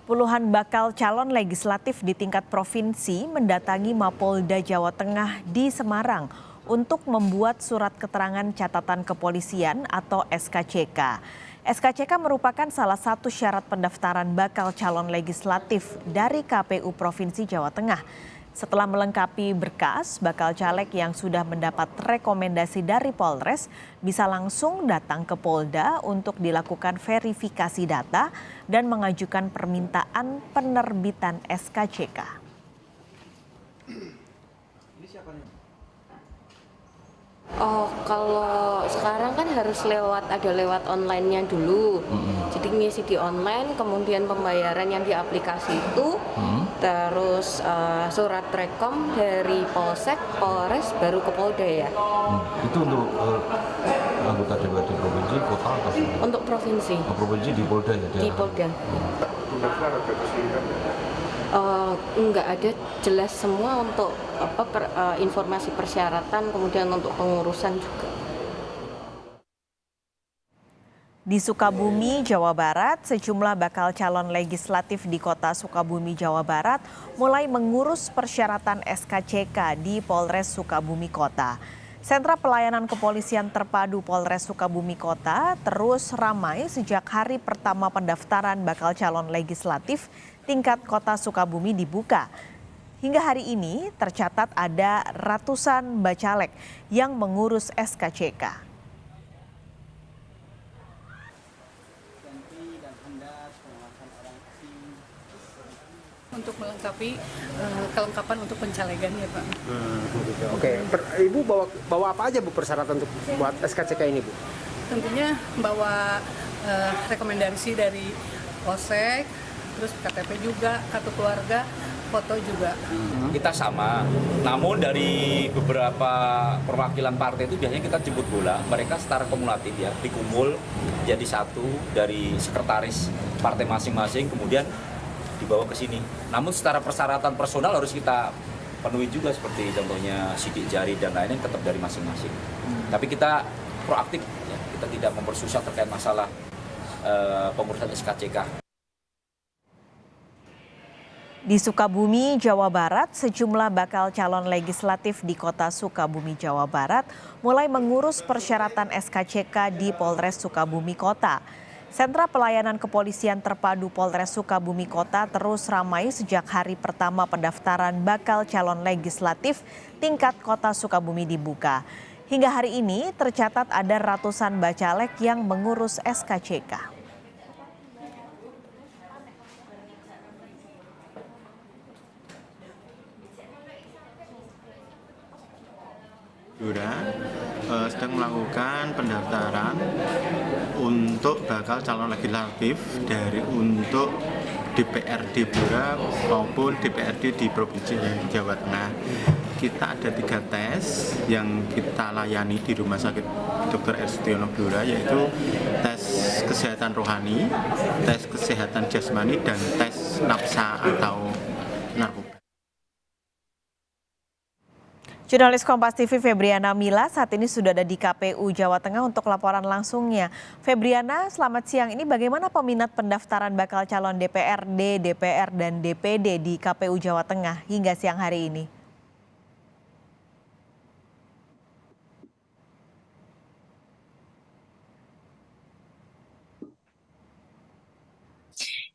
Puluhan bakal calon legislatif di tingkat provinsi mendatangi Mapolda Jawa Tengah di Semarang untuk membuat surat keterangan catatan kepolisian atau SKCK. SKCK merupakan salah satu syarat pendaftaran bakal calon legislatif dari KPU Provinsi Jawa Tengah. Setelah melengkapi berkas, bakal caleg yang sudah mendapat rekomendasi dari Polres bisa langsung datang ke Polda untuk dilakukan verifikasi data dan mengajukan permintaan penerbitan SKCK. Oh, kalau sekarang kan harus ada lewat online-nya dulu. Jadi ngisi di online, kemudian pembayaran yang di aplikasi itu, terus surat rekom dari Polsek, Polres, baru ke Polda ya. Itu untuk anggota DPRD provinsi, kota atau semua? Untuk provinsi. Provinsi di Polda ya? Di Polda. Enggak ada jelas semua untuk informasi persyaratan, kemudian untuk pengurusan juga. Di Sukabumi, Jawa Barat, sejumlah bakal calon legislatif di kota Sukabumi, Jawa Barat mulai mengurus persyaratan SKCK di Polres Sukabumi Kota. Sentra Pelayanan Kepolisian Terpadu Polres Sukabumi Kota terus ramai sejak hari pertama pendaftaran bakal calon legislatif tingkat kota Sukabumi dibuka. Hingga hari ini tercatat ada ratusan bacalek yang mengurus SKCK. Untuk melengkapi kelengkapan untuk pencalegan ya Pak. Oke, Ibu bawa apa aja Bu persyaratan untuk buat SKCK ini Bu? Tentunya bawa rekomendasi dari Polsek, terus KTP juga, kartu keluarga, foto juga. Kita sama, namun dari beberapa perwakilan partai itu biasanya kita jemput bola, mereka secara kumulatif ya, dikumul jadi satu dari sekretaris partai masing-masing, kemudian dibawa ke sini. Namun secara persyaratan personal harus kita penuhi juga, seperti contohnya sidik jari dan lain-lain tetap dari masing-masing. Tapi kita proaktif, ya, kita tidak mempersusah terkait masalah pengurusan SKCK. Di Sukabumi, Jawa Barat, sejumlah bakal calon legislatif di kota Sukabumi, Jawa Barat mulai mengurus persyaratan SKCK di Polres Sukabumi Kota. Sentra Pelayanan Kepolisian Terpadu Polres Sukabumi Kota terus ramai sejak hari pertama pendaftaran bakal calon legislatif tingkat kota Sukabumi dibuka. Hingga hari ini tercatat ada ratusan bacalek yang mengurus SKCK. Sedang melakukan pendaftaran untuk bakal calon legislatif untuk DPRD Blora maupun DPRD di Provinsi Jawa Tengah. Kita ada 3 tes yang kita layani di Rumah Sakit Dr. R. Sutyono Blora, yaitu tes kesehatan rohani, tes kesehatan jasmani, dan tes nafsa atau narkoba. Jurnalis Kompas TV Febriana Mila saat ini sudah ada di KPU Jawa Tengah untuk laporan langsungnya. Febriana, selamat siang. Ini bagaimana peminat pendaftaran bakal calon DPRD, DPR, dan DPD di KPU Jawa Tengah hingga siang hari ini?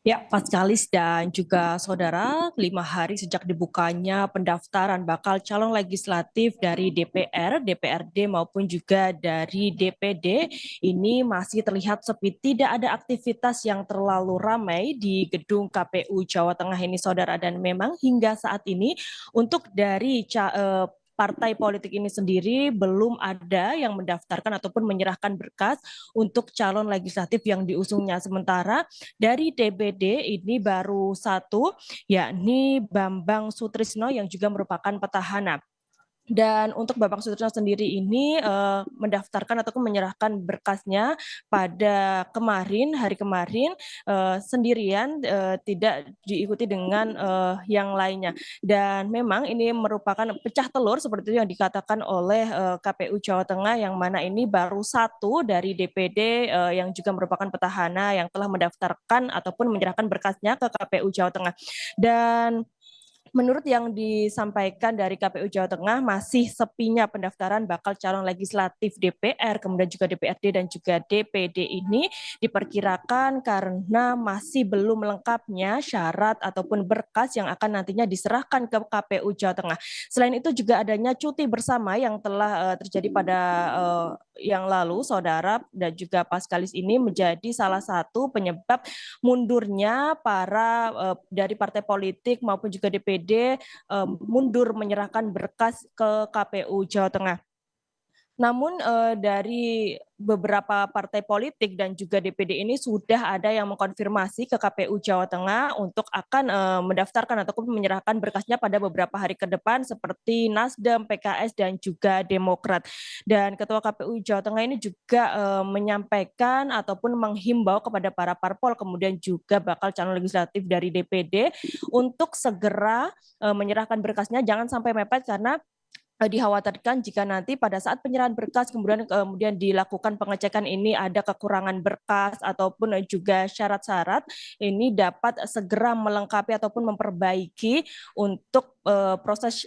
Ya, Pak Skalis dan juga saudara, 5 hari sejak dibukanya pendaftaran bakal calon legislatif dari DPR, DPRD maupun juga dari DPD, ini masih terlihat sepi. Tidak ada aktivitas yang terlalu ramai di gedung KPU Jawa Tengah ini, saudara. Dan memang hingga saat ini untuk dari partai politik ini sendiri belum ada yang mendaftarkan ataupun menyerahkan berkas untuk calon legislatif yang diusungnya. Sementara dari DPD ini baru satu, yakni Bambang Sutrisno yang juga merupakan petahana. Dan untuk Bapak Sutirno sendiri ini mendaftarkan ataupun menyerahkan berkasnya pada hari kemarin sendirian, tidak diikuti dengan yang lainnya. Dan memang ini merupakan pecah telur seperti itu yang dikatakan oleh KPU Jawa Tengah, yang mana ini baru satu dari DPD yang juga merupakan petahana yang telah mendaftarkan ataupun menyerahkan berkasnya ke KPU Jawa Tengah. Dan menurut yang disampaikan dari KPU Jawa Tengah, masih sepinya pendaftaran bakal calon legislatif DPR, kemudian juga DPRD dan juga DPD ini diperkirakan karena masih belum lengkapnya syarat ataupun berkas yang akan nantinya diserahkan ke KPU Jawa Tengah. Selain itu juga adanya cuti bersama yang telah terjadi pada yang lalu, Saudara, dan juga Paskalis ini menjadi salah satu penyebab mundurnya dari partai politik maupun juga DPD mundur menyerahkan berkas ke KPU Jawa Tengah. Namun dari beberapa partai politik dan juga DPD ini sudah ada yang mengkonfirmasi ke KPU Jawa Tengah untuk akan mendaftarkan ataupun menyerahkan berkasnya pada beberapa hari ke depan, seperti Nasdem, PKS, dan juga Demokrat. Dan Ketua KPU Jawa Tengah ini juga menyampaikan ataupun menghimbau kepada para parpol, kemudian juga bakal calon legislatif dari DPD untuk segera menyerahkan berkasnya, jangan sampai mepet, karena dikhawatirkan jika nanti pada saat penyerahan berkas kemudian dilakukan pengecekan ini ada kekurangan berkas ataupun juga syarat-syarat, ini dapat segera melengkapi ataupun memperbaiki untuk proses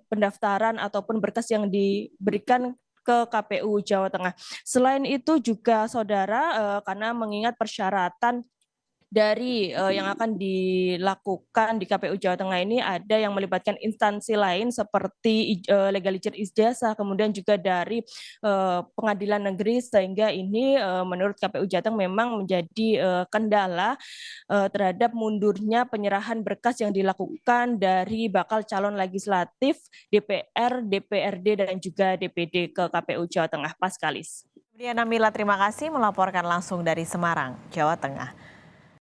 pendaftaran ataupun berkas yang diberikan ke KPU Jawa Tengah. Selain itu juga, Saudara, karena mengingat persyaratan dari yang akan dilakukan di KPU Jawa Tengah ini ada yang melibatkan instansi lain seperti legalizer ijazah, kemudian juga dari pengadilan negeri, sehingga ini menurut KPU Jateng memang menjadi kendala terhadap mundurnya penyerahan berkas yang dilakukan dari bakal calon legislatif DPR, DPRD, dan juga DPD ke KPU Jawa Tengah. Paskalis. Diana Mila, terima kasih melaporkan langsung dari Semarang, Jawa Tengah.